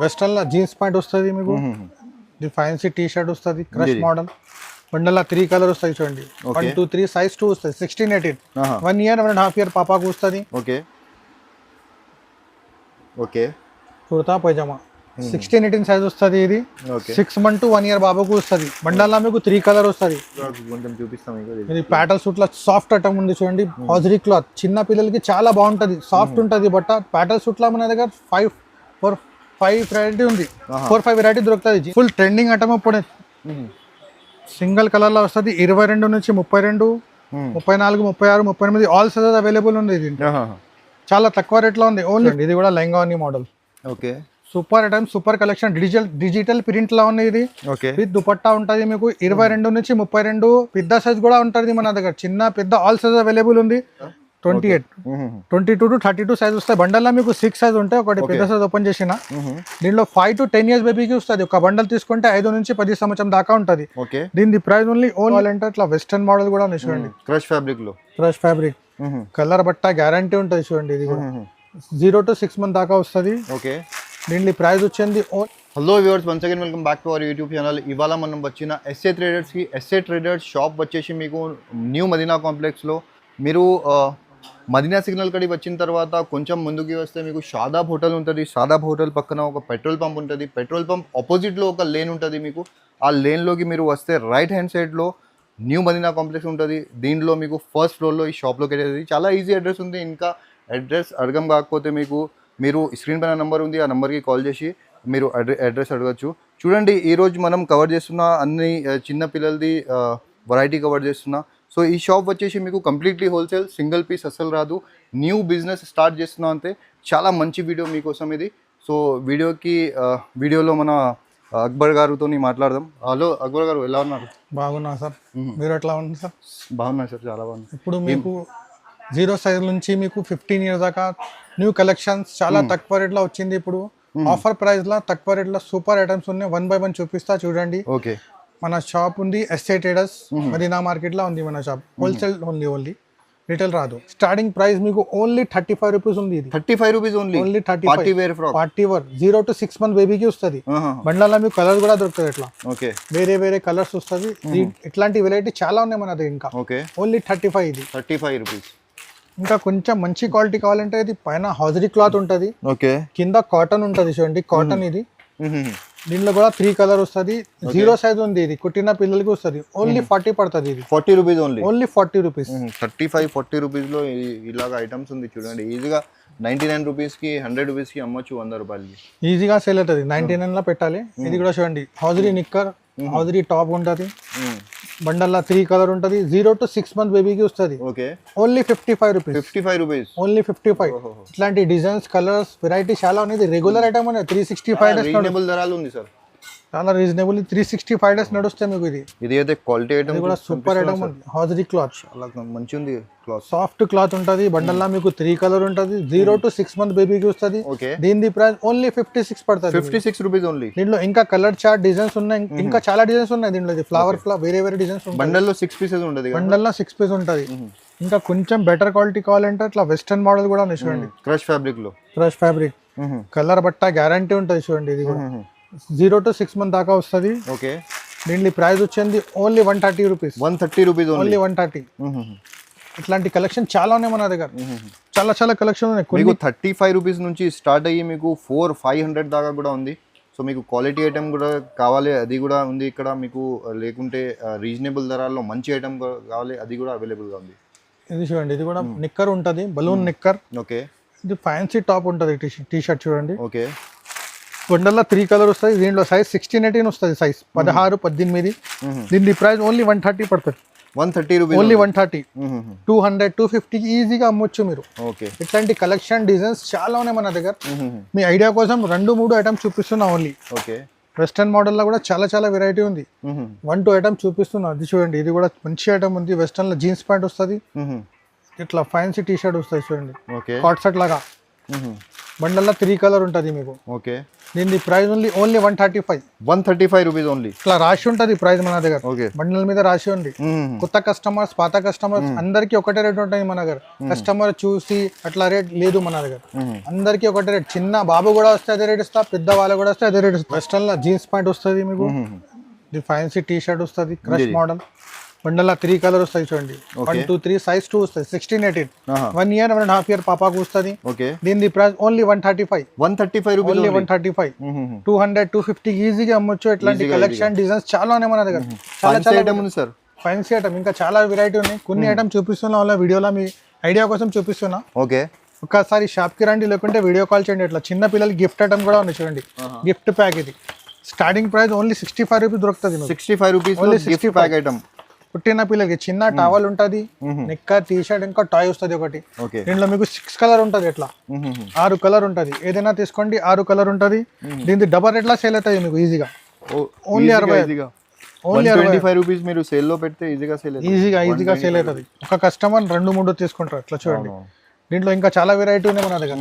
Western లో jeans pant వస్తుంది మీకు, ఇది ఫ్యాన్సీ టీ షర్ట్ వస్తుంది, క్రష్ మోడల్. బండల్ 3 కలర్ వస్తాయి చూడండి, 1 2 3 సైజ్ 2 వస్తుంది, 16 18 1 ఇయర్ 1.5 ఇయర్ పాపాకు వస్తుంది. Okay okay kurta pyjama 16 18 size వస్తుంది. ఇది 6 months to 1 year బాబుకు వస్తుంది. బండల్లో మీకు 3 కలర్ వస్తుంది. కొంచెం చూపిస్తాం. ఇది ప్యాటల్ సూట్ లో సాఫ్ట్ ఐటమ్ ఉంది చూడండి, హాజరీ క్లాత్. చిన్న పిల్లలకి చాలా బాగుంటది, సాఫ్ట్ ఉంటది బట్ట. ప్యాటల్ సూట్ లో మన దగ్గర 5 వెరైటీ ఉంది, 4-5 వెరైటీ దొరుకుతుంది. Full trending item. ఇప్పుడు సింగిల్ కలర్ లో వస్తుంది. 22 నుంచి 32, 34, 36, 38 ఆల్ సైజెస్ అవైలబుల్ ఉంది. ఇది చాలా తక్కువ రేట్ లో ఉంది. ఓన్లీ ఇది కూడా lehenga model. Okay super item, super collection. Digital print లా ఉంది ఇది. విత్ దుపట్టా ఉంటుంది మీకు. 22 నుంచి 32 పెద్ద సైజ్ కూడా ఉంటుంది మన దగ్గర. చిన్న పెద్ద ఆల్ సైజ్ అవైలబుల్ ఉంది. 28, 22 to 32 సైజ్ వస్తాయి. బండల్లో మీకు 6 సైజ్ ఉంటాయి. ఒకటి పెద్ద సైజ్ ఓపెన్ చేసిన. దీనిలో 5 to 10 years బేబీకి వస్తుంది. ఒక బండల్ తీసుకుంటే 5 నుంచి 10 సంవత్సరం దాకా ఉంటుంది. దీని ప్రైస్ ఓన్లీ అంటే ఇట్లా వెస్టర్న్ మోడల్ కూడా ఉంది చూడండి, క్రష్ ఫ్యాబ్రిక్ లో. క్రష్ ఫ్యాబ్రిక్ కలర్ బట్ట గ్యారంటీ ఉంటుంది చూడండి. ఇది కూడా 0 to 6 months దాకా వస్తుంది. ఓకే దీని ప్రైస్ వచ్చింది. Hello viewers, once again welcome back to our YouTube channel. ఇవాళ మనం వచ్చిన ఎస్ఏ ట్రేడర్స్కి. ఎస్ఏ ట్రేడర్స్ షాప్ వచ్చేసి మీకు న్యూ మదీనా కాంప్లెక్స్లో. మీరు మదీనా సిగ్నల్ కడికి వచ్చిన తర్వాత కొంచెం ముందుకి వస్తే మీకు షాదాబ్ హోటల్ ఉంటుంది. షాదాబ్ హోటల్ పక్కన ఒక పెట్రోల్ పంప్ ఉంటుంది. పెట్రోల్ పంప్ ఆపోజిట్లో ఒక లేన్ ఉంటుంది మీకు. ఆ లేన్లోకి మీరు వస్తే రైట్ హ్యాండ్ సైడ్లో న్యూ మదీనా కాంప్లెక్స్ ఉంటుంది. దీంట్లో మీకు ఫస్ట్ ఫ్లోర్లో ఈ షాప్లోకి వెళ్ళేది. చాలా ఈజీ అడ్రస్ ఉంది. ఇంకా అడ్రస్ అడగం కాకపోతే మీరు స్క్రీన్ పైన నెంబర్ ఉంది, ఆ నెంబర్కి కాల్ చేసి మీరు అడ్రస్ అడగచ్చు. చూడండి, ఈరోజు మనం కవర్ చేస్తున్న అన్ని చిన్న పిల్లలది వెరైటీ కవర్ చేస్తున్నా. సో ఈ షాప్ వచ్చేసి మీకు కంప్లీట్లీ హోల్సేల్, సింగిల్ పీస్ అస్సలు రాదు. న్యూ బిజినెస్ స్టార్ట్ చేస్తున్నా అంతే. చాలా మంచి వీడియో మీకోసం ఇది. సో వీడియోలో మన అక్బర్ గారితో మాట్లాడదాం. హలో అక్బర్ గారు, ఎలా ఉన్నారు? బాగున్నా సార్, మీరు ఎట్లా ఉన్నారు సార్? బాగున్నా సార్, చాలా బాగున్నా. ఇప్పుడు మీకు 0 సైజ్ నుంచి మీకు 15 years దాకా న్యూ కలెక్షన్స్ చాలా తక్కువ రేట్లో వచ్చింది. ఇప్పుడు ఆఫర్ ప్రైస్ లా తక్కువ రేట్లో సూపర్ ఐటమ్స్ ఉన్నాయి. 1 by 1 చూపిస్తా చూడండి. ఓకే, మన షాప్ ఉంది ఎస్ఏ ట్రేడర్స్, మదీనా మార్కెట్ లో ఉంది మన షాప్. హోల్సేల్ ఓన్లీ, రిటైల్ రాదు. స్టార్టింగ్ ప్రైస్ మీకు ఓన్లీ 35 రూపీస్ ఉంది. ఇది 35 rupees only. 35 party wear 0 to 6 months బేబీకి వస్తుంది. బండ్లలో మీకు కలర్ కూడా దొరుకుతుంది. ఇట్లా వేరే కలర్స్ వస్తుంది. ఇట్లాంటి వెరైటీ చాలా ఉన్నాయి మన దగ్గర. ఇంకా ఓన్లీ 35. ఇది 35 రూపీస్. ఇంకా కొంచెం మంచి క్వాలిటీ కావాలంటే ఇది పైన హాజరీ క్లాత్ ఉంటుంది, కింద కాటన్ ఉంటుంది చూడండి. కాటన్ ఇది. దీనిలో కూడా 3 కలర్ వస్తుంది. 0 సైజ్ ఉంది. ఇది కుట్టిన పిల్లలకి వస్తుంది. ఓన్లీ 40 పడుతుంది. ఇది 40 రూపీస్ ఓన్లీ 40 రూపీస్. 35-40 రూపీస్ లో ఇలాగ ఐటమ్స్ ఉంది చూడండి. ఈజీగా 99 రూపీస్కి 100 రూపీస్కి అమ్మొచ్చు. 100 రూపాయలకి ఈజీగా సేల్ అవుతుంది. 99 లో పెట్టాలి. ఇది కూడా చూడండి, హాజరీ నిక్కర్, హాజరీ టాప్ ఉంటుంది. బండల్లో 3 కలర్ ఉంటుంది. 0 to 6 months బేబీకి వస్తుంది. Only 55 rupees. 55 rupees only 55. ఇట్లాంటి డిజైన్స్, కలర్స్, వెరైటీ చాలా ఉన్నాయి. రెగ్యులర్ ఐటమ్ అనేది 365 days రీజనబుల్ ధరలు ఉంది సార్. చాలా రీజనబుల్. 365 days నడుస్తాయి మీకు. ఇది అయితే క్వాలిటీ ఐటమ్ కూడా సూపర్ ఐటమ్ ఉంది. హాజరీ క్లాత్ చాలా మంచి ఉంది. క్లాత్ సాఫ్ట్ క్లాత్ ఉంటుంది. బండల్లో మీకు 3 కలర్ ఉంటుంది. 0 to 6 months బేబీకి వస్తుంది. దీని ప్రైస్ ఓన్లీ 56 పడుతుంది. 56 రూపీస్ ఓన్లీ. దీంట్లో ఇంకా కలర్ చార్ట్ డిజైన్స్ ఉన్నాయి. ఇంకా చాలా డిజైన్స్ ఉన్నాయి దీంట్లో. ఫ్లవర్ వేరే డిజైన్స్ ఉంటాయి. బండల్లో 6 పీసెస్ ఉంటుంది. బండల్లో 6 పీస్ ఉంటుంది. ఇంకా కొంచెం బెటర్ క్వాలిటీ కావాలంటే ఇట్లా వెస్టర్న్ మోడల్ కూడా ఉంది చూడండి. క్రష్ ఫ్యాబ్రిక్ లో. క్రష్ ఫ్యాబ్రిక్ కలర్ బట్ట గ్యారంటీ ఉంటుంది చూడండి. ఇది కూడా 0 to 6 months దాకా వస్తుంది. దీని ప్రైస్ వచ్చింది ఓన్లీ 130 రూపీస్. 130 rupees only 130. ఇట్లాంటి కలెక్షన్ చాలా ఉన్నాయి మన దగ్గర. చాలా కలెక్షన్ ఉన్నాయి. మీకు 35 రూపీస్ నుంచి స్టార్ట్ అయ్యి మీకు 400-500 దాకా కూడా ఉంది. సో మీకు క్వాలిటీ ఐటమ్ కూడా కావాలి, అది కూడా ఉంది ఇక్కడ మీకు. లేకుంటే రీజనబుల్ ధరల్లో మంచి ఐటమ్ కావాలి, అది కూడా అవైలబుల్గా ఉంది. ఇది చూడండి, ఇది కూడా నిక్కర్ ఉంటుంది, బలూన్ నిక్కర్. ఇది ఫ్యాన్సీ టాప్ ఉంటుంది. టీ షర్ట్ చూడండి. బండల్లో 3 కలర్ వస్తుంది. దీంట్లో సైజ్ 16 18 వస్తుంది. సైజ్ 16 18. దీని ప్రైస్ ఓన్లీ 130 పడుతుంది. 130 రూపీస్ ఓన్లీ 130. 200 250 ఈజీగా అమ్మొచ్చు మీరు. ఇట్లాంటి కలెక్షన్ డిజైన్స్ చాలా ఉన్నాయి మన దగ్గర. మీ ఐడియా కోసం 2-3 ఐటమ్స్ చూపిస్తున్నా ఓన్లీ. వెస్టర్న్ మోడల్ లో కూడా చాలా వెరైటీ ఉంది. 1-2 ఐటమ్స్ చూపిస్తున్నా. అది చూడండి, ఇది కూడా మంచి ఐటమ్ ఉంది. వెస్టర్న్ లో జీన్స్ ప్యాంట్ వస్తుంది. ఇట్లా ఫ్యాన్సీ టీ షర్ట్ వస్తుంది చూడండి, కాట్ సెట్ లాగా. బండల్లో 3 కలర్ ఉంటుంది మీకు. ఓకే. దీని ప్రైస్ ఓన్లీ 135. 135 rupees only. ఇట్లా రాసి ఉంటుంది ప్రైస్ మన దగ్గర. ఓకే. బండల మీద రాసి ఉంది. కొత్త కస్టమర్స్ పాత కస్టమర్స్ అందరికి ఒకటే రేట్ ఉంటుంది మన దగ్గర. కస్టమర్ చూసి అట్లా రేట్ లేదు మన దగ్గర. అందరికి ఒకటే రేట్. చిన్న బాబు కూడా వస్తే అదే రేట్ ఇస్తా, పెద్ద వాళ్ళు కూడా వస్తే అదే రేట్ ఇస్తా. వెస్టర్న్ లో జీన్స్ ప్యాంట్ వస్తుంది మీకు, ఫ్యాన్సీ టీ షర్ట్ వస్తుంది, క్రష్ మోడల్. బండల్ 3 కలర్ వస్తాయి చూడండి. 1 2 3 సైజ్ 2 వస్తుంది. 16 18 1 year 1.5 year పాపాకు వస్తుంది. ఓకే. దీని ప్రైస్ ఓన్లీ 135. 135 rupees only 135. 200 250 ఈజీగా అమ్మొచ్చు. ఇట్లాంటి కలెక్షన్ డిజైన్స్ చాలా ఉన్నాయి మన దగ్గర. చాలా చాలా ఐటమ్ ఉంది సార్. ఫ్యాన్సీ ఐటమ్ ఇంకా చాలా వెరైటీ ఉన్నాయి. కొన్ని ఐటమ్ చూపిస్తున్నా వాళ్ళ వీడియోలో మీ ఐడియా కోసం చూపిస్తున్నా. ఓకే. ఒకసారి షాప్ కి రండి, లేకుంటే వీడియో కాల్ చేయండి. ఇట్లా చిన్న పిల్లలకి గిఫ్ట్ ఐటమ్ కూడా ఉన్నాయి చూడండి. గిఫ్ట్ ప్యాక్ ఇది. స్టార్టింగ్ ప్రైస్ ఓన్లీ 65 రూపీస్ దొరుకుతుంది. 65 rupees only gift pack item. పుట్టిన పిల్లలకి చిన్న టవల్ ఉంటది, నిక్కర్ టీ షర్ట్, ఇంకా టాయ్ వస్తుంది ఒకటి. దీంట్లో మీకు 6 కలర్ ఉంటది. ఎట్లా 6 కలర్ ఉంటది. ఏదైనా తీసుకోండి, 6 కలర్ ఉంటది. దీనికి డబల్ ఎట్లా సేల్ అవుతాయి మీకు ఈజీగా. ఓన్లీ 60. ఓన్లీ 25 రూపీస్ మీరు సేల్ లో పెడితే ఈజీగా సేల్ అవుతుంది. ఈజీగా సేల్ అవుతుంది. ఒక కస్టమర్ 2 3 తీసుకుంటారు. అట్లా చూడండి. దీంట్లో ఇంకా చాలా వెరైటీ ఉన్నాయి మన దగ్గర.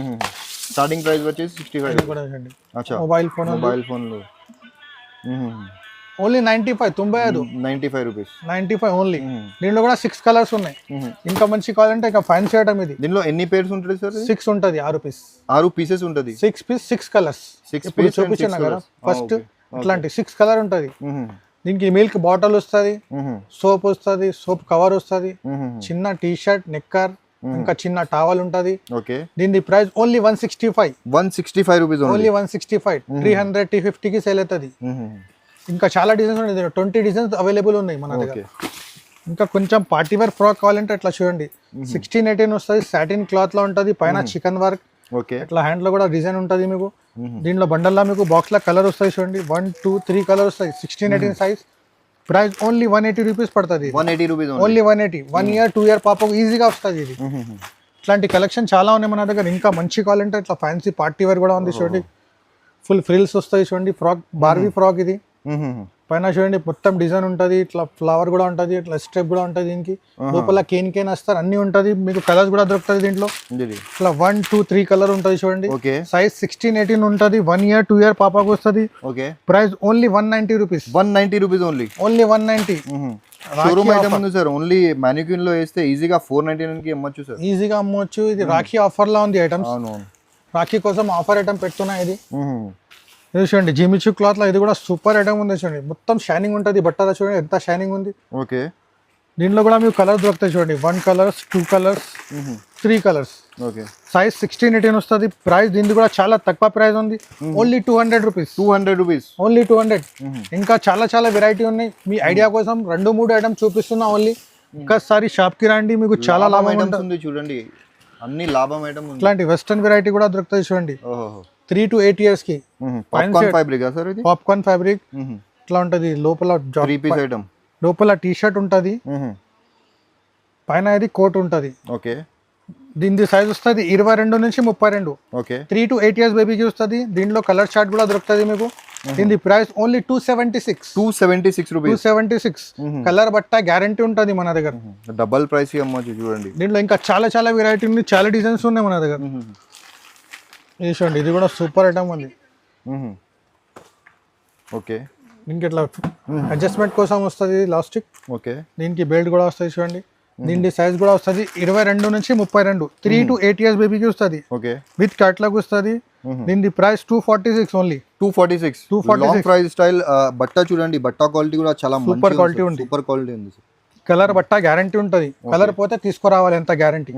స్టార్టింగ్ ప్రైస్ వచ్చేసి 65 కూడా చూడండి. అచ్చా. మొబైల్ ఫోన్ లో ఓన్లీ 95 రూపీస్. 95 ఓన్లీ. దీంట్లో కూడా 6 కలర్స్ ఉన్నాయి. ఇంకా మంచి కావాలంటే ఇంకా ఫ్యాన్సీ ఐటమ్ ఇది. దీనిలో ఎన్ని పేర్స్ ఉంటుంది సార్? 6 ఉంటుంది. 6 పీస్. 6 పీసెస్ ఉంటుంది. 6 పీస్ 6 కలర్స్. ఇప్పుడు చూపించాను కదా ఫస్ట్. ఇట్లాంటి 6 కలర్ ఉంటుంది. దీనికి మిల్క్ బాటిల్ వస్తుంది, సోప్ వస్తుంది, సోప్ కవర్ వస్తుంది, చిన్న టీ షర్ట్, నెక్కర్, ఇంకా చిన్న టవల్ ఉంటది. ఓకే. దీని ప్రైస్ ఓన్లీ 165 రూపీస్. ఓన్లీ 165. 300 250 కి సేల్ అవుతుంది. ఇంకా చాలా డిజైన్స్ ఉన్నాయి. 20 డిజైన్స్ అవైలబుల్ ఉన్నాయి మన దగ్గర. ఇంకా కొంచెం పార్టీ వేర్ ఫ్రాక్ కావాలంటే అట్లా చూడండి. 16 18 వస్తుంది. సాటిన్ క్లాత్ లో ఉంటుంది. పైన చికెన్ వర్క్. ఓకే. ఇట్లా హ్యాండ్ లో కూడా డిజైన్ ఉంటుంది మీకు. దీంట్లో బండల్లో మీకు బాక్స్ లో కలర్ వస్తాయి చూడండి. 1 2 3 కలర్ వస్తాయి. 16 18 సైజ్. ప్రైస్ ఓన్లీ 180 రూపీస్ పడుతుంది. 180 రూపీస్ ఓన్లీ 180. 1 year 2 year పాపకు ఈజీగా వస్తుంది ఇది. ఇట్లాంటి కలెక్షన్ చాలా ఉన్నాయి మన దగ్గర. ఇంకా మంచి కావాలంటే ఇట్లా ఫ్యాన్సీ పార్టీ వేర్ కూడా ఉంది చూడండి. ఫుల్ ఫ్రిల్స్ వస్తాయి చూడండి. ఫ్రాక్, బార్బీ ఫ్రాక్ ఇది. పైన చూడండి మొత్తం డిజైన్ ఉంటుంది. ఇట్లా ఫ్లవర్ కూడా ఉంటుంది, ఇట్లా స్టెప్ కూడా ఉంటుంది. దీనికి లోపల కేన్ వస్తారు, అన్ని ఉంటుంది. మీకు కలర్స్ కూడా దొరుకుతుంది దీంట్లో. ఇట్లా 1 2 3 కలర్ ఉంటుంది చూడండి. సైజ్ 16 18 ఉంటుంది. 1 year 2 year పాపకు వస్తుంది. Price only 190 rupees. 190 rupees only. Only 190. Showroom item ఉంది సార్. ఓన్లీ మానిక్యూన్ లో వేస్తే ఈజీగా 499 కి అమ్మొచ్చు సార్. ఈజీగా అమ్మొచ్చు. ఇది రాఖీ ఆఫర్ లా ఉంది ఐటమ్స్. రాఖీ కోసం ఆఫర్ ఐటమ్ పెడుతున్నా ఇది. ఇది చూడండి జిమిచు క్లాత్ లో ఇది కూడా సూపర్ ఐటమ్ ఉంది చూడండి. మొత్తం షైనింగ్ ఉంటుంది. బట్టల చూడండి ఎంత షైనింగ్ ఉంది. ఓకే. దీంట్లో కూడా మీకు కలర్స్ దొరుకుతాయి చూడండి. 1 colours 2 colours 3 colours. Okay. Size 16 18 వస్తుంది. ప్రైస్ దీనికి కూడా చాలా తక్కువ ప్రైస్ ఉంది. Only 200 rupees. 200 రూపీస్. ఓన్లీ 200. ఇంకా చాలా చాలా వెరైటీ ఉన్నాయి. మీ ఐడియా కోసం 2 3 ఐటమ్ చూపిస్తున్నా ఓన్లీ. ఒక్కసారి షాప్ కి రండి, మీకు చాలా లాభం ఉంటుంది. చూడండి అన్ని లాభం ఐటమ్. ఇట్లాంటి వెస్టర్న్ వెరైటీ కూడా దొరుకుతాయి చూడండి. 3 to 8 years కి. పాప్కార్న్ ఫ్యాబ్రిక్ సార్ ఇది. పాప్కార్న్ ఫ్యాబ్రిక్ ఇట్లా ఉంటది. లోపల 3 పీస్ ఐటమ్. లోపల టీ షర్ట్ ఉంటది, పైన ఇది కోట్ ఉంటది. ఓకే. దీని సైజ్ వస్తుంది 22 నుంచి 32. ఓకే. 3 to 8 years బేబీకి వస్తుంది. దీంట్లో కలర్ చార్ట్ కూడా దొరుకుతుంది మీకు. దీని ప్రైస్ ఓన్లీ 276 రూపీస్. 276. కలర్ బట్ట గ్యారంటీ ఉంటుంది మన దగ్గర. డబల్ ప్రైస్ అమ్మొచ్చు చూడండి. దీంట్లో ఇంకా చాలా చాలా వెరైటీ ఉంది, చాలా డిజైన్స్ ఉన్నాయి మన దగ్గర. ఇది చూడండి, ఇది కూడా సూపర్ ఐటమ్ ఉంది. ఓకే. దీనికి ఇట్లా అడ్జస్ట్మెంట్ కోసం వస్తుంది లాస్టిక్. ఓకే. దీనికి బెల్ట్ కూడా వస్తుంది చూడండి. దీని సైజ్ కూడా వస్తుంది 22 నుంచి 32. 3 to 8 years బేబీకి వస్తుంది. ఓకే. విత్ క్యాట్లాగ్ వస్తుంది. దీని ప్రైస్ 246 ఓన్లీ. 246 ప్రైస్ స్టైల్ బట్ట చూడండి. బట్ట క్వాలిటీ కూడా చాలా సూపర్ క్వాలిటీ ఉంది. సూపర్ క్వాలిటీ ఉంది. కలర్ బట్ట గ్యారంటీ ఉంటుంది. కలర్ పోతే తీసుకురావాలి, ఎంత గ్యారంటీ.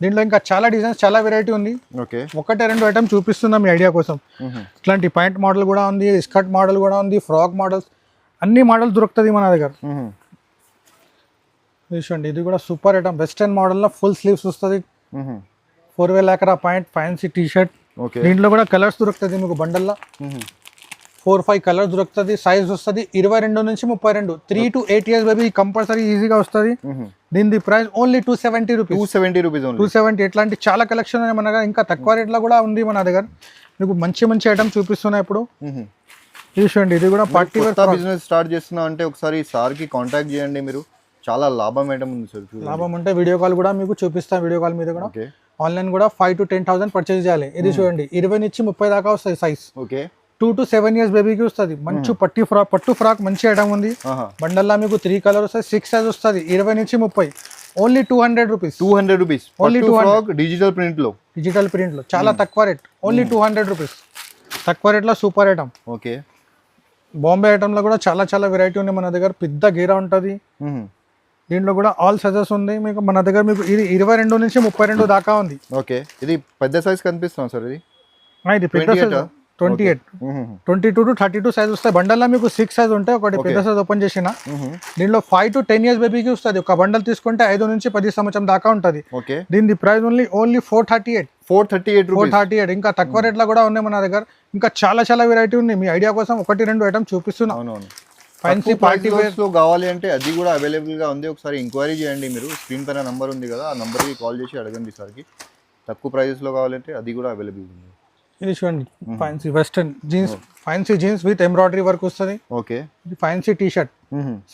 దీంట్లో ఇంకా చాలా డిజైన్స్, చాలా వెరైటీ ఉంది. ఓకే. 1 2 ఐటమ్ చూపిస్తున్నా మీ ఐడియా కోసం. ఇట్లాంటి ప్యాంట్ మోడల్ కూడా ఉంది, స్కర్ట్ మోడల్ కూడా ఉంది, ఫ్రాక్ మోడల్స్, అన్ని మోడల్స్ దొరుకుతుంది మన దగ్గర. చూడండి, ఇది కూడా సూపర్ ఐటమ్. వెస్టర్న్ మోడల్లో ఫుల్ స్లీవ్స్ వస్తుంది. 4 వేల ఎకరా ప్యాంట్, ఫ్యాన్సీ టీ షర్ట్. దీంట్లో కూడా కలర్స్ దొరుకుతుంది మీకు. బండల్లో 4 5 కలర్స్ దొరుకుతుంది. సైజ్ వస్తుంది 22 నుంచి 32. 3 to 8 years బేబీ కంపల్సరీ ఈజీగా వస్తుంది. దీని ప్రైస్ ఓన్లీ 270 రూపీస్. 270. ఇట్లాంటి చాలా కలెక్షన్ ఉన్నాయి మన దగ్గర. ఇంకా తక్కువ రేట్లో కూడా ఉంది మన దగ్గర. మీకు మంచి మంచి ఐటమ్ చూపిస్తున్నాయి ఇప్పుడు. చూడండి, ఇది కూడా పార్టీ వేర్ బిజినెస్ స్టార్ట్ చేస్తున్నా అంటే ఒకసారి సార్ కి కాంటాక్ట్ చేయండి. మీరు చాలా లాభం ఐటమ్ ఉంది సార్. లాభం ఉంటే వీడియో కాల్ కూడా మీకు చూపిస్తాను. వీడియో కాల్ మీద కూడా ఆన్లైన్ కూడా 5 to 10,000 పర్చేస్ చేయాలి. ఇది చూడండి 20 నుంచి 30 దాకా వస్తుంది సైజ్. ఓకే 2 to 7 years బేబీకి వస్తుంది. మంచి పట్టు ఫ్రాక్ మంచి ఐటమ్ ఉంది. బండల్లా మీకు 3 కలర్ వస్తుంది, 6 సైజ్ వస్తుంది. 20 నుంచి 30 only 200 rupees. 200 rupees only 200 digital print లో. డిజిటల్ ప్రింట్ లో చాలా తక్కువ రేట్, ఓన్లీ 200 రూపీస్. తక్కువ రేట్ లో super item. Okay Bombay item లో కూడా చాలా వెరైటీ ఉంది మన దగ్గర. పెద్ద గీరా ఉంటుంది. దీంట్లో కూడా ఆల్ సైజెస్ ఉంది మీకు మన దగ్గర. మీకు ఇది 22 నుంచి 32 దాకా ఉంది. ఓకే ఇది పెద్ద సైజ్ కనిపిస్తుంది సార్. ఇది పెద్ద సైజ్ 28, 22 to 32 సైజ్ వస్తాయి. బండల్లో మీకు 6 సైజ్ ఉంటాయి. ఒకటి పెద్ద సైజ్ ఓపెన్ చేసిన. దీంట్లో 5 to 10 years బేబీకి వస్తుంది. ఒక బండల్ తీసుకుంటే 5 నుంచి 10 సంవత్సరం దాకా ఉంటుంది. ఓకే దీని ప్రైస్ ఓన్లీ 438. ఇంకా తక్కువ రేట్ లో కూడా ఉన్నాయి మన దగ్గర. ఇంకా చాలా వెరైటీ ఉంది. మీ ఐడియా కోసం 1-2 ఐటమ్ చూపిస్తున్నా. ఫ్యాన్సీ పార్టీ వేర్స్ లో కావాలి అంటే అది కూడా అవైలబుల్ గా ఉంది. ఒకసారి ఎంక్వైరీ చేయండి మీరు. స్క్రీన్ పైన నంబర్ ఉంది కదా, ఆ నంబర్ కి కాల్ చేసి అడగండి సార్కి. తక్కువ ప్రైజెస్ లో కావాలంటే అది కూడా అవైలబుల్ ఉంది. ఇది చూడండి fancy western jeans, fancy jeans with embroidery work వస్తుంది. ఓకే ఇది ఫ్యాన్సీ టీ షర్ట్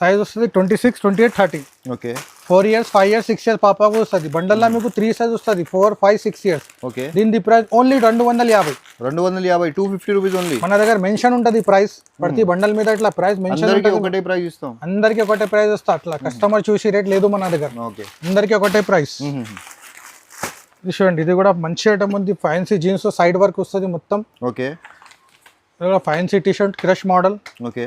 సైజ్ వస్తుంది 26, 28, 30. ఓకే 4 years, 5 years, 6 years పాపకు వస్తుంది. బండల్లా మీకు 3 సైజ్ వస్తుంది, 4, 5, 6 years. ఓకే దీని ప్రైస్ ఓన్లీ 250. 250 rupees only. మన దగ్గర మెన్షన్ ఉంటుంది ప్రైస్. ప్రతి బండల్ మీద ఇట్లా ప్రైస్ మెన్షన్ అందరికీ ఒకటే ప్రైస్ ఇస్తాం. అందరికీ ఒకటే ప్రైస్ వస్తా. అట్లా కస్టమర్ చూసి రేట్ లేదు మన దగ్గర. ఓకే అందరికీ ఒకటే ప్రైస్. ఇది చూడండి ఇది కూడా మంచి ఐటమ్ ఉంది. ఫ్యాన్సీ జీన్స్ సైడ్ వర్క్ వస్తుంది మొత్తం. ఓకే ఇది కూడా fancy T shirt crush model. Okay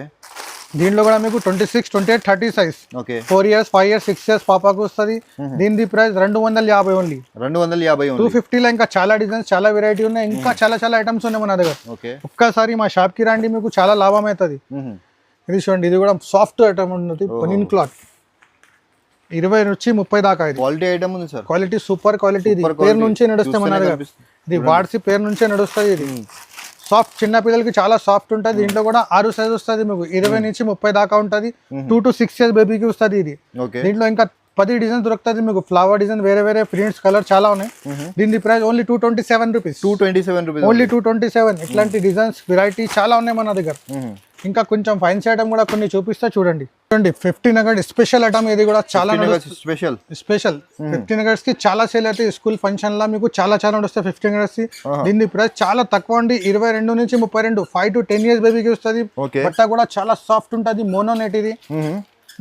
దీంట్లో కూడా మీకు 26, 28, 30 size. Okay 4 years, 5 years, 6 years పాపకు వస్తుంది. దీని ప్రైస్ 250 ఓన్లీ. 250 250 లో ఇంకా చాలా డిజైన్స్, చాలా వెరైటీ ఉన్నాయి. ఇంకా చాలా ఐటమ్స్ ఉన్నాయి మన దగ్గర. ఓకే ఒక్కసారి మా షాప్ కి రండి, మీకు చాలా లాభం అవుతుంది. ఇది చూడండి ఇది కూడా సాఫ్ట్ ఐటమ్ ఉంటుంది. పనిన్ క్లాత్ 20 నుంచి 30 దాకా. ఇది క్వాలిటీ ఐటమ్ ఉంది సార్. Quality super quality. ఇది పేరు నుంచే నడుస్తాయి మన దగ్గర. ఇది వాడ్సి పేరు నుంచే నడుస్తుంది. ఇది సాఫ్ట్, చిన్న పిల్లలకి చాలా సాఫ్ట్ ఉంటుంది. దీంట్లో కూడా 6 సైజ్ వస్తుంది మీకు. 20 నుంచి 30 దాకా ఉంటుంది. 2 to 6 years బేబీకి వస్తుంది ఇది. దీంట్లో ఇంకా 10 డిజైన్ దొరుకుతుంది మీకు. ఫ్లవర్ డిజైన్, వేరే ప్రింట్స్, కలర్ చాలా ఉన్నాయి. దీని price only 227 rupees. 227 rupees only 227. ఇట్లాంటి డిజైన్స్ వెరైటీ చాలా ఉన్నాయి మన దగ్గర. ఇంకా కొంచెం ఫైన్స్ ఐటమ్ కూడా కొన్ని చూపిస్తా చూడండి. 15 నగర్ స్పెషల్ ఐటమ్. ఇది కూడా చాలా స్పెషల్ 15 నగర్స్ కి చాలా సేల్ అయితే. స్కూల్ ఫంక్షన్ లా మీకు చాలా నడుస్తాయి 15 నగర్స్ కి. దీని ప్రైస్ చాలా తక్కువ అండి. 22 నుంచి 32, 5 to 10 years బేబీకి వస్తుంది. బట్ట కూడా చాలా సాఫ్ట్ ఉంటుంది. మోనోనెట్ ఇది.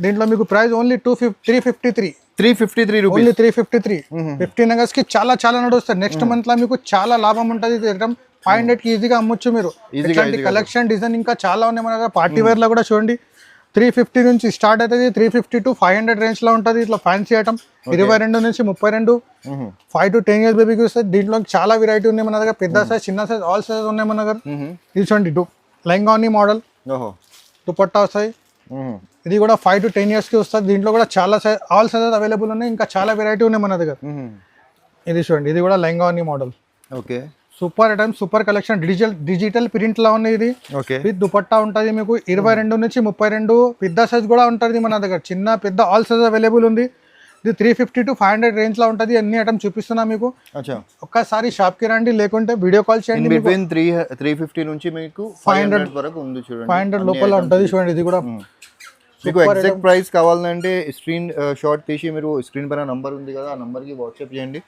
దీంట్లో మీకు ప్రైస్ ఓన్లీ 353 రూపీస్. ఓన్లీ 353. 15 నగర్స్ కి చాలా నడుస్తుంది. నెక్స్ట్ మంత్ లో మీకు చాలా లాభం ఉంటుంది. ఇది ఐటమ్ 500 కి ఈజీగా అమ్మొచ్చు మీరు. ఇట్లాంటి కలెక్షన్ డిజైన్ ఇంకా చాలా ఉన్నాయి మన దగ్గర. పార్టీ వేర్ లో కూడా చూడండి 350 నుంచి స్టార్ట్ అవుతుంది. 350 to 500 రేంజ్ లో ఉంటుంది. ఇట్లా ఫ్యాన్సీ ఐటమ్ 22 నుంచి 32, 5 to 10 years బేబీకి వస్తుంది. దీంట్లో చాలా వెరైటీ ఉన్నాయి మన దగ్గర. పెద్ద సైజ్, చిన్న సైజ్, ఆల్ సైజ్ ఉన్నాయి మన దగ్గర. ఇది చూడండి లెహంగాని మోడల్. దుపట్టా వస్తాయి. ఇది కూడా 5 to 10 years కి వస్తుంది. దీంట్లో కూడా చాలా సైజ్, ఆల్ సైజెస్ అవైలబుల్ ఉన్నాయి. ఇంకా చాలా వెరైటీ ఉన్నాయి మన దగ్గర. ఇది చూడండి ఇది కూడా లెహంగాని model. Okay super item, super collection. Digital print లా ఉంది ఇది. విత్ దుపట్టా ఉంటుంది మీకు. 22 నుంచి 32. పెద్ద సైజ్ కూడా ఉంటుంది మన దగ్గర. చిన్న పెద్ద ఆల్ సైజ్ అవైలబుల్ ఉంది. ఇది 350 to 500 రేంజ్ లో ఉంటుంది. అన్ని ఐటమ్ చూపిస్తున్నా మీకు. ఒక్కసారి షాప్ కి రండి, లేకుంటే వీడియో కాల్ చేయండి. 350 నుంచి మీకు 500 వరకు ఉంది చూడండి. 500 లోపల ఉంటుంది చూడండి. ఇది కూడా మీకు ఎగ్జాక్ట్ ప్రైస్ కావాలంటే స్క్రీన్ షాట్ తీసి మీరు స్క్రీన్ పైన నంబర్ ఉంది కదా, ఆ నంబర్ కి వాట్సాప్ చేయండి.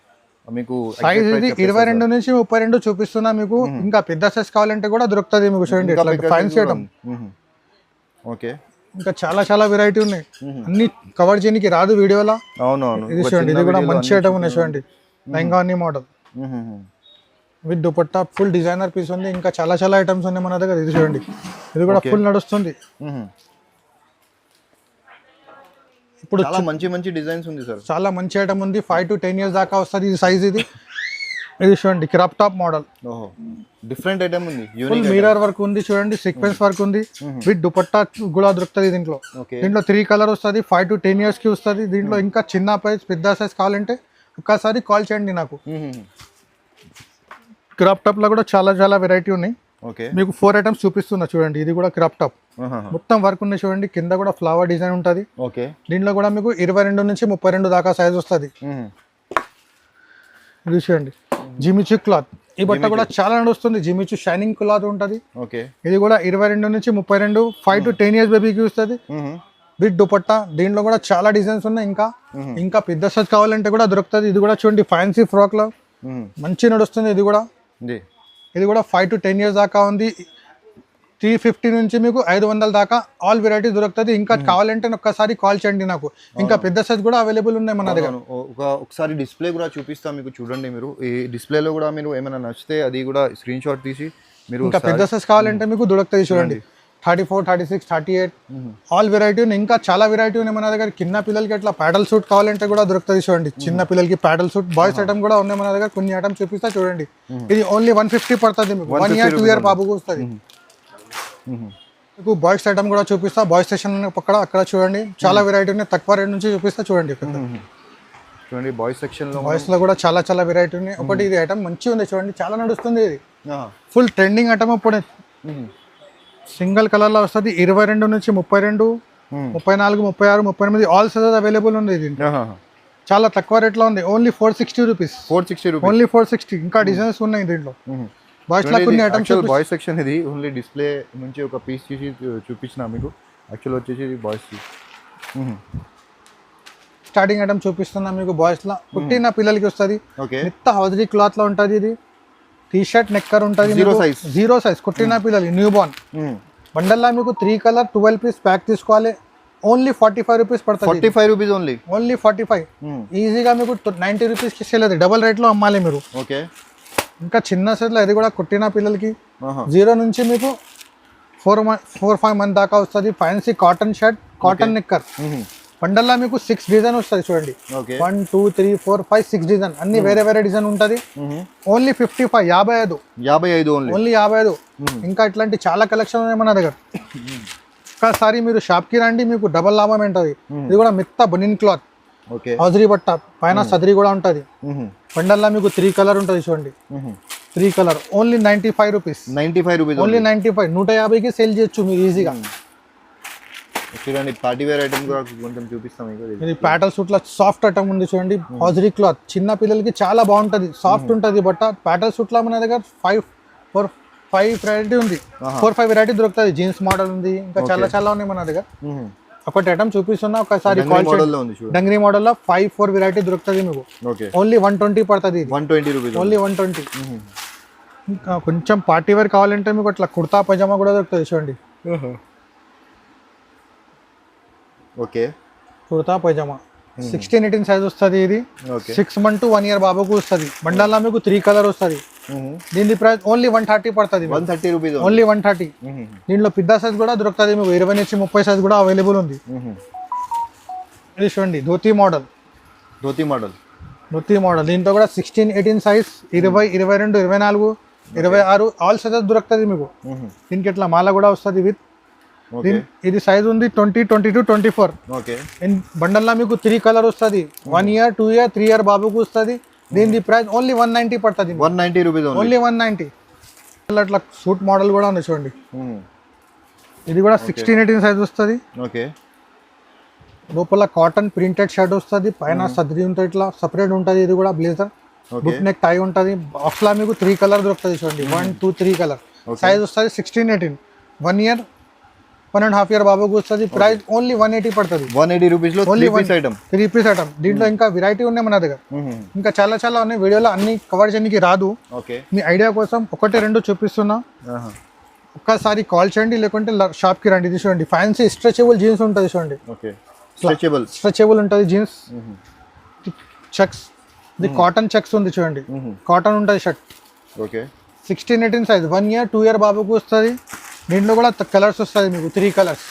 మీకు సైజ్ ఇది 22 నుంచి 32 చూపిస్తున్నా మీకు. ఇంకా పెద్ద సైజ్ కావాలంటే కూడా దొరుకుతుంది మీకు. చూడండి ఫ్యాన్సీ ఐటమ్. ఓకే ఇంకా చాలా వెరైటీ ఉన్నాయి. అన్ని కవర్ చేయడానికి రాదు వీడియోలో. అవునవును. ఇది చూడండి ఇది కూడా మంచి ఐటమ్ ఉన్నాయి చూడండి. లెహంగాని model with dupatta. Full designer piece ఉంది. ఇంకా చాలా ఐటమ్స్ ఉన్నాయి మన దగ్గర. ఇది చూడండి ఇది కూడా ఫుల్ నడుస్తుంది. ఇప్పుడు చాలా మంచి డిజైన్స్ ఉంది సార్. చాలా మంచి ఐటమ్ ఉంది. 5 to 10 years దాకా వస్తుంది. ఇది సైజ్ ఇది. ఇది చూడండి crop top model. Different item ఉంది. ఫుల్ మిర్రర్ వర్క్ ఉంది చూడండి. సీక్వెన్స్ వర్క్ ఉంది. విత్ దుపట్టా కూడా దొరుకుతుంది దీంట్లో. దీంట్లో 3 కలర్ వస్తుంది. 5 to 10 years కి వస్తుంది. దీంట్లో ఇంకా చిన్న సైజ్, పెద్ద సైజ్ కావాలంటే ఒక్కసారి కాల్ చేయండి నాకు. క్రాప్ టాప్ లో కూడా చాలా వెరైటీ ఉన్నాయి. మీకు 4 ఐటమ్స్ చూపిస్తున్నా చూడండి. ఇది కూడా క్రాప్ టాప్ మొత్తం వర్క్ ఉంది చూడండి. కింద కూడా ఫ్లవర్ డిజైన్ ఉంటుంది. దీంట్లో కూడా మీకు 22 నుంచి 32 దాకా సైజ్ వస్తుంది. ఇది చూడండి జిమిచూ క్లాత్. ఈ బట్ట కూడా చాలా నడుస్తుంది. జిమిచూ షైనింగ్ క్లాత్ ఉంటుంది. ఇది కూడా 22 నుంచి 32, 5 to 10 years బేబీకి వస్తుంది. విత్ దుపట్టా. దీంట్లో కూడా చాలా డిజైన్స్ ఉన్నాయి. ఇంకా పెద్ద సైజ్ కావాలంటే కూడా దొరుకుతుంది. ఇది కూడా చూడండి ఫ్యాన్సీ ఫ్రాక్ లో మంచి నడుస్తుంది ఇది కూడా. ఇది ఇది కూడా 5 to 10 years దాకా ఉంది. 350 నుంచి మీకు 500 దాకా ఆల్ వెరైటీ దొరుకుతుంది. ఇంకా కావాలంటే ఒక్కసారి కాల్ చేయండి నాకు. ఇంకా పెద్ద సైజ్ కూడా అవైలబుల్ ఉన్నాయి మన దగ్గర. ఒకసారి డిస్ప్లే కూడా చూపిస్తా మీకు, చూడండి. మీరు ఈ డిస్ప్లేలో కూడా మీరు ఏమైనా నచ్చితే అది కూడా స్క్రీన్ షాట్ తీసి మీరు ఇంకా పెద్ద సైజ్ కావాలంటే మీకు దొరుకుతుంది చూడండి. 34, 36, 38 ఆల్ వెరైటీ ఉన్నాయి. ఇంకా చాలా వెరైటీ ఉన్నాయి మన దగ్గర. చిన్న పిల్లలకి అట్లా ప్యాడల్ సూట్ కావాలంటే కూడా దొరుకుతుంది చూడండి. చిన్న పిల్లలకి ప్యాడల్ సూట్ బాయ్స్ ఐటమ్ కూడా ఉన్నాయి మన దగ్గర. కొన్ని ఐటమ్ చూపిస్తా చూడండి. ఇది ఓన్లీ 150 పడుతుంది మీకు. 1 year 2 year బాబుకు వస్తుంది మీకు. బాయ్స్ ఐటమ్ కూడా చూపిస్తా. బాయ్స్ స్టేషన్ అక్కడ చూడండి చాలా వెరైటీ ఉన్నాయి. తక్కువ రేట్ నుంచి చూపిస్తా చూడండి. చూడండి బాయ్స్ సెక్షన్ లో, బాయ్స్ లో కూడా చాలా చాలా వెరైటీ ఉన్నాయి. ఒకటి ఇది ఐటమ్ మంచిగా ఉంది చూడండి, చాలా నడుస్తుంది. ఇది ఫుల్ ట్రెండింగ్ ఐటమ్. ఇప్పుడు సింగిల్ కలర్ లో వస్తుంది. 22 నుంచి 32, 34, 36, 38 ఆల్ సైజెస్ అవైలబుల్ ఉంది. ఇది చాలా తక్కువ రేట్ లో ఉంది. Only 460 rupees. ఓన్లీ 460. ఇంకా డిజైన్స్ ఉన్నాయి దీంట్లో. బాయ్స్ లో కొన్ని ఐటమ్స్. బాయ్స్ సెక్షన్ ఇది ఓన్లీ డిస్ప్లే నుంచి ఒక పీస్ తీసి చూపించిన మీకు. యాక్చువల్ వచ్చేసి ఇది బాయ్స్ స్టార్టింగ్ ఐటమ్ చూపిస్తున్నా మీకు. బాయ్స్ లో పుట్టిన పిల్లలకి వస్తుంది. మెత్త హౌజరీ క్లాత్ లో ఉంటుంది. ఇది టీ షర్ట్ నెక్కర్ ఉంటుంది. 0 size కుట్టిన పిల్లలు న్యూ బోర్న్. బండల్లా మీకు 3 color 12 piece ప్యాక్ తీసుకోవాలి. ఓన్లీ 45 రూపీస్ పడుతుంది. 45 రూపీస్ ఓన్లీ. ఓన్లీ 45. ఈజీగా మీకు 90 రూపీస్కి ఇచ్చేది. డబల్ రేట్లో అమ్మాలి మీరు. ఓకే. ఇంకా చిన్న సైజ్లో ఇది కూడా కుట్టిన పిల్లలకి 0 నుంచి మీకు 4-5 months దాకా వస్తుంది. Fancy cotton shirt, cotton knicker. బండల్లా మీకు 6 డిజైన్ వస్తుంది చూడండి. 1, 2, 3, 4, 5, 6 డిజైన్. అన్ని వేరే వేరే డిజైన్ ఉంటుంది. ఓన్లీ 55. ఓన్లీ 55. ఇంకా ఇట్లాంటి చాలా కలెక్షన్ ఉన్నాయి మన దగ్గర. ఒక్కసారి మీరు షాప్కి రండి, మీకు డబల్ లాభం ఉంటుంది. ఇది కూడా మెత్త బనిన్ క్లాత్, హౌజరీ బట్ట, పైన సదరీ కూడా ఉంటుంది. బండల్లా మీకు 3 color ఉంటుంది చూడండి. 3 color ఓన్లీ 95 రూపీస్. ఓన్లీ 95. 150కి సేల్ చేయొచ్చు మీరు ఈజీగా. చూడండి పార్టీ వేర్ ఐటమ్ కూడా కొంచెం చూపిస్తాం. ఇది ప్యాటల్ సూట్ లో సాఫ్ట్ ఐటమ్ ఉంది చూడండి. హౌజరీ క్లాత్ చిన్న పిల్లలకి చాలా బాగుంటది. సాఫ్ట్ ఉంటుంది బట్ట. ప్యాటల్ సూట్ లో మన దగ్గర 5 వెరైటీ ఉంది. 4-5 వెరైటీ దొరుకుతుంది. జీన్స్ మోడల్ ఉంది. ఇంకా చాలా చాలా ఉన్నాయి మన దగ్గర. ఒకటి ఐటమ్ చూపిస్తున్నా, ఒకసారి డంగ్రీ మోడల్ లో 5-4 వెరైటీ దొరుకుతుంది మీకు. ఓన్లీ 120 పడుతుంది. ఓన్లీ 120. ఇంకా కొంచెం పార్టీ వేర్ కావాలంటే మీకు అట్లా కుర్తా పైజామా కూడా దొరుకుతుంది చూడండి. ఓకే. కుర్తా పైజామా 16-18 సైజ్ వస్తుంది. ఇది 6 months to 1 year బాబుకు వస్తుంది. బండల్లా మీకు 3 color వస్తుంది. దీని ప్రైస్ ఓన్లీ 130 పడుతుంది. 130 రూపీస్. ఓన్లీ 130. దీంట్లో పెద్ద సైజ్ కూడా దొరుకుతుంది మీకు. 20 నుంచి 30 సైజ్ కూడా అవైలబుల్ ఉంది. ఇది చూడండి ధోతి మోడల్. దీంట్లో కూడా 16-18 సైజ్, 20, 22, 24, 26 ఆల్ సైజెస్ దొరుకుతుంది మీకు. దీనికి ఇట్లా మాల కూడా వస్తుంది విత్. ఇది సైజ్ ఉంది 20, 22, 24. బండల్లా మీకు 3 color వస్తుంది. 1 year, 2 year, 3 year బాబుకు వస్తుంది. దీని ప్రైస్ ఓన్లీ 190 పడుతుంది. 190 రూపీస్. ఓన్లీ 190. అట్లా సూట్ మోడల్ కూడా ఉంది చూడండి. ఇది కూడా 16-18 సైజ్ వస్తుంది. లోపల కాటన్ ప్రింటెడ్ షర్ట్ వస్తుంది. పైన సద్రీ ఉంటుంది, ఇట్లా సపరేట్ ఉంటుంది. ఇది కూడా బ్లేజర్, బుట్ నెక్ టై ఉంటుంది. బాక్స్ లా మీకు 3 color దొరుకుతుంది చూడండి. 1, 2, 3 color సైజ్ వస్తుంది. 16-18. 1 year 1.5 year బాబుకు వస్తుంది. ప్రైస్ ఓన్లీ 180 పడుతుంది. 180 రూపీస్ లో 3 piece ఐటమ్. దీంట్లో ఇంకా వెరైటీ ఉన్నాయి మన దగ్గర. ఇంకా చాలా చాలా ఉన్నాయి. వీడియోలో అన్ని కవర్ చేయడానికి రాదు. మీ ఐడియా కోసం 1-2 చూపిస్తున్నా. ఒక్కసారి కాల్ చేయండి, లేకుంటే షాప్కి రండి. ఇది చూడండి ఫ్యాన్సీ స్ట్రెచబుల్ జీన్స్ ఉంటుంది చూడండి. స్ట్రెచబుల్ ఉంటుంది జీన్స్. చెక్స్, ఇది కాటన్ చెక్స్ ఉంది చూడండి. కాటన్ ఉంటుంది షర్ట్. 16-18 సైజ్. 1 year 2 year బాబుకు వస్తుంది. దీంట్లో కూడా కలర్స్ వస్తుంది మీకు. 3 colors.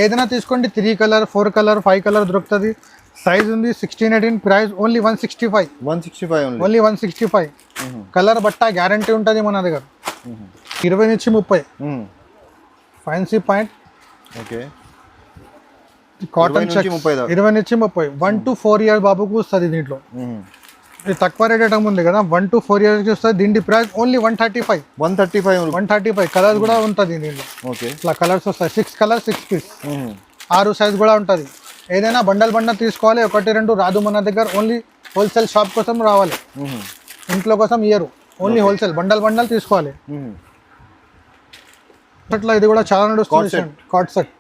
ఏదైనా తీసుకోండి. 3 color, 4 color, 5 color దొరుకుతుంది. సైజ్ ఉంది 16-18. Price only 165. ఓన్లీ 165. కలర్ బట్ట గ్యారంటీ ఉంటుంది మన దగ్గర. 20 నుంచి 30 ఫ్యాన్సీ పాయింట్. కాటన్ చెక్ 20 నుంచి 30. 1 to 4 years బాబుకు వస్తుంది దీంట్లో. ఇది తక్కువ రేట్ ఐటమ్ ఉంది కదా. 1 to 4 years వస్తుంది. దీని ప్రైస్ ఓన్లీ 135. 135. కలర్స్ కూడా ఉంటుంది దీంట్లో. ఇట్లా కలర్స్ వస్తాయి. 6 colors 6 piece. 6 సైజ్ కూడా ఉంటుంది. ఏదైనా బండల్ తీసుకోవాలి. 1-2 రాదు మన దగ్గర. ఓన్లీ హోల్సేల్ షాప్ కోసం రావాలి. ఇంట్లో కోసం ఇయర్. ఓన్లీ హోల్సేల్ బండల్ తీసుకోవాలి. అట్లా ఇది కూడా చాలా నడుస్తుంది. కాట్ సెట్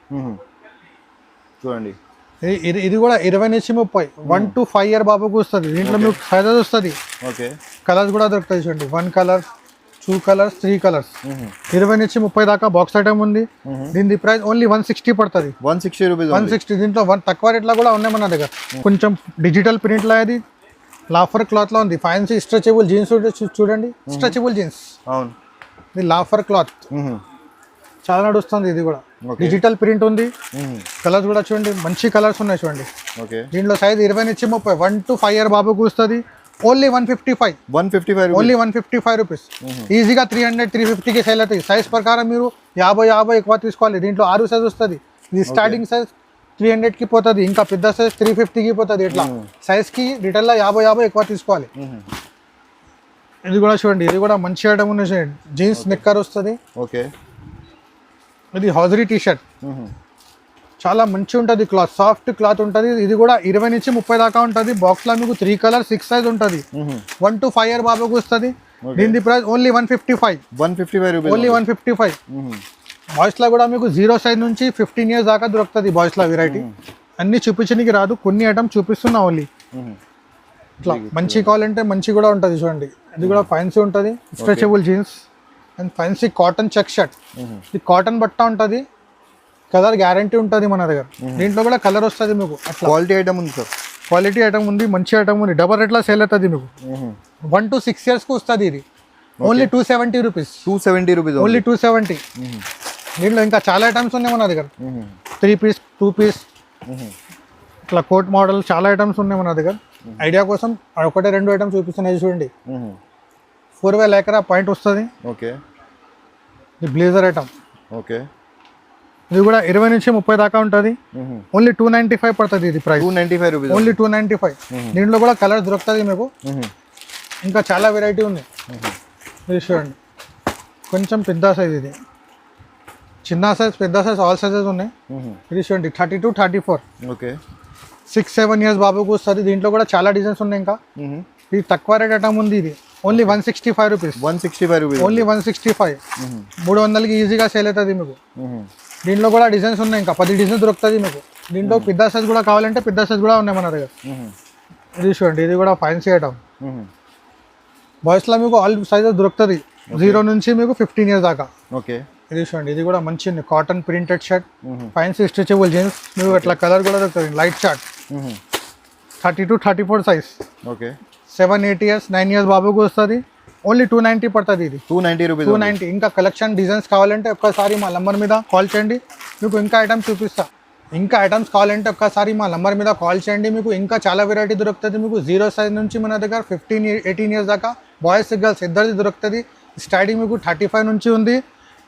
చూడండి ఇది కూడా 20 నుంచి 30 1 to 5 ఇయర్ బాబుకు వస్తుంది. దీంట్లో మీకు సైజెస్ వస్తుంది, ఓకే కలర్స్ కూడా దొరుకుతాయి చూడండి. 1 కలర్, 2 కలర్స్, 3 కలర్స్. 20 నుంచి 30 దాకా బాక్స్ ఐటమ్ ఉంది. దీని ప్రైస్ ఓన్లీ 160 పడుతుంది. 160 రూపీస్ 160. దీంట్లో తక్కువ రేట్లో కూడా ఉన్నాయి మన దగ్గర. కొంచెం డిజిటల్ ప్రింట్ లా ఇది లాఫర్ క్లాత్ లో ఉంది. ఫ్యాన్సీ స్ట్రెచబుల్ జీన్స్ చూడండి, స్ట్రెచబుల్ జీన్స్. అవును, ఇది లాఫర్ క్లాత్ చాలా నడుస్తుంది. ఇది కూడా డిజిటల్ ప్రింట్ ఉంది. కలర్స్ కూడా చూడండి, మంచి కలర్స్ ఉన్నాయి చూడండి. ఓకే, దీంట్లో సైజ్ 20 నుంచి 30 1 to 5 ఇయర్ బాబుకు వస్తుంది. Only 155 only 155 rupees. ఈజీగా 300-350కి సేల్ అవుతాయి. సైజ్ ప్రకారం మీరు 50 ఎక్కువ తీసుకోవాలి. దీంట్లో 6 సైజ్ వస్తుంది. ఇది స్టార్టింగ్ సైజ్ 300కి పోతుంది, ఇంకా పెద్ద సైజ్ 350కి పోతుంది. ఇట్లా సైజ్కి రిటైల్లో 50 ఎక్కువ తీసుకోవాలి. ఇది కూడా చూడండి, ఇది కూడా మంచి ఐటమ్ ఉంది చూడండి. జీన్స్ నిక్కర్ వస్తుంది. ఓకే, ఇది హౌజరీ టీ షర్ట్ చాలా మంచి ఉంటుంది. క్లాత్ సాఫ్ట్ క్లాత్ ఉంటుంది. ఇది కూడా 20 నుంచి 30 దాకా ఉంటుంది. బాక్స్లో మీకు 3 కలర్ 6 సైజ్ ఉంటుంది. 1 to 5 ఇయర్ బాబుకు వస్తుంది. దీని ప్రైస్ ఓన్లీ 155 రూపీస్ ఓన్లీ 155. బాయ్స్లో కూడా మీకు 0 సైజ్ నుంచి 15 ఇయర్స్ దాకా దొరుకుతుంది. బాయ్స్లో వెరైటీ అన్ని చూపించడానికి రాదు, కొన్ని ఐటమ్ చూపిస్తున్నా ఓన్లీ. ఇట్లా మంచి కావాలంటే మంచి కూడా ఉంటుంది చూడండి. ఇది కూడా ఫ్యాన్సీ ఉంటుంది, stretchable jeans and fancy cotton check shirt. ఇది కాటన్ బట్ట ఉంటుంది, కలర్ గ్యారంటీ ఉంటుంది మన దగ్గర. దీంట్లో కూడా కలర్ వస్తుంది మీకు. అట్లా క్వాలిటీ ఐటమ్ ఉంది సార్, క్వాలిటీ ఐటమ్ ఉంది, మంచి ఐటమ్ ఉంది. డబల్ రేట్లో సేల్ అవుతుంది మీకు. 1 to 6 ఇయర్స్కి వస్తుంది. ఇది ఓన్లీ 270 రూపీస్. 270 rupees only 270. దీంట్లో ఇంకా చాలా ఐటమ్స్ ఉన్నాయి మన దగ్గర. 3 పీస్ 2 పీస్ ఇట్లా కోట్ మోడల్ చాలా ఐటమ్స్ ఉన్నాయి మన దగ్గర. ఐడియా కోసం 1-2 ఐటమ్స్ చూపిస్తున్నాయి చూడండి. 4-way లేకరా పాయింట్ వస్తుంది. ఓకే, ఇది బ్లేజర్ ఐటమ్. ఓకే, ఇది కూడా 20 నుంచి 30 దాకా ఉంటుంది. ఓన్లీ 295 పడుతుంది. ఇది ప్రైస్ 295 రూపీస్ ఓన్లీ 295. దీంట్లో కూడా కలర్ దొరుకుతుంది మీకు. ఇంకా చాలా వెరైటీ ఉంది. ఇది చూడండి, కొంచెం పెద్ద సైజ్. ఇది చిన్న సైజ్, పెద్ద సైజ్, ఆల్ సైజెస్ ఉన్నాయి. ఇది చూడండి 30 to 34. ఓకే, 6-7 ఇయర్స్ బాబుకు వస్తుంది. దీంట్లో కూడా చాలా డిజైన్స్ ఉన్నాయి. ఇంకా ఇది తక్కువ రేట్ ఐటమ్ ఉంది. ఇది ఓన్లీ 165 రూపీస్. 165 rupees only 165. 300కి ఈజీగా సేల్ అవుతుంది మీకు. దీంట్లో కూడా డిజైన్స్ ఉన్నాయి, ఇంకా 10 డిజైన్స్ దొరుకుతుంది మీకు. దీంట్లో పెద్ద సైజ్ కూడా కావాలంటే పెద్ద సైజ్ కూడా ఉన్నాయి మన దగ్గర. ఇది చూడండి, ఇది కూడా ఫ్యాన్సీ ఐటమ్. బాయ్స్లో మీకు ఆల్ సైజెస్ దొరుకుతుంది. 0 నుంచి మీకు 15 ఇయర్స్ దాకా. ఓకే, ఇది చూడండి, ఇది కూడా మంచి cotton printed shirt, fancy stretchable jeans. మీకు ఇట్లా కలర్ కూడా దొరుకుతుంది. Light shirt 30 to 34 size. Okay, 7-8 years 9 years బాబుకు వస్తుంది. ఓన్లీ 290 పడుతుంది. ఇది 290 రూపీస్ 290. ఇంకా కలెక్షన్ డిజైన్స్ కావాలంటే ఒక్కసారి మా నంబర్ మీద కాల్ చేయండి, మీకు ఇంకా ఐటమ్స్ చూపిస్తా. ఇంకా ఐటమ్స్ కావాలంటే ఒక్కసారి మా నంబర్ మీద కాల్ చేయండి, మీకు ఇంకా చాలా వెరైటీ దొరుకుతుంది. మీకు 0 సైజ్ నుంచి మన దగ్గర 15-18 ఇయర్స్ దాకా బాయ్స్ గర్ల్స్ ఇద్దరిది దొరుకుతుంది. స్టార్టింగ్ మీకు 35 నుంచి ఉంది.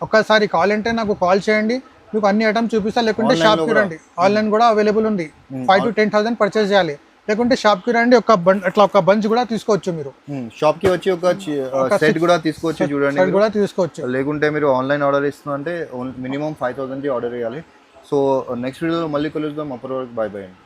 ఒక్కసారి కావాలంటే నాకు కాల్ చేయండి, మీకు అన్ని ఐటమ్స్ చూపిస్తా. లేకుంటే షాప్కి రండి, ఆన్లైన్ కూడా అవైలబుల్ ఉంది. 5 to 10,000 పర్చేస్ చేయాలి. లేకుంటే షాప్కి రండి, ఒక బంచ్ కూడా తీసుకోవచ్చు. మీరు షాప్కి వచ్చి ఒక సెట్ కూడా తీసుకోవచ్చు చూడండి. సెట్ కూడా తీసుకోవచ్చు. లేకుంటే మీరు ఆన్లైన్ ఆర్డర్ ఇస్తున్నా అంటే మినిమం 5,000కి ఆర్డర్ చేయాలి. సో నెక్స్ట్ వీడియోలో మళ్ళీ కలుద్దాం. అప్పటి వరకు బాయ్ బాయ్ అండి.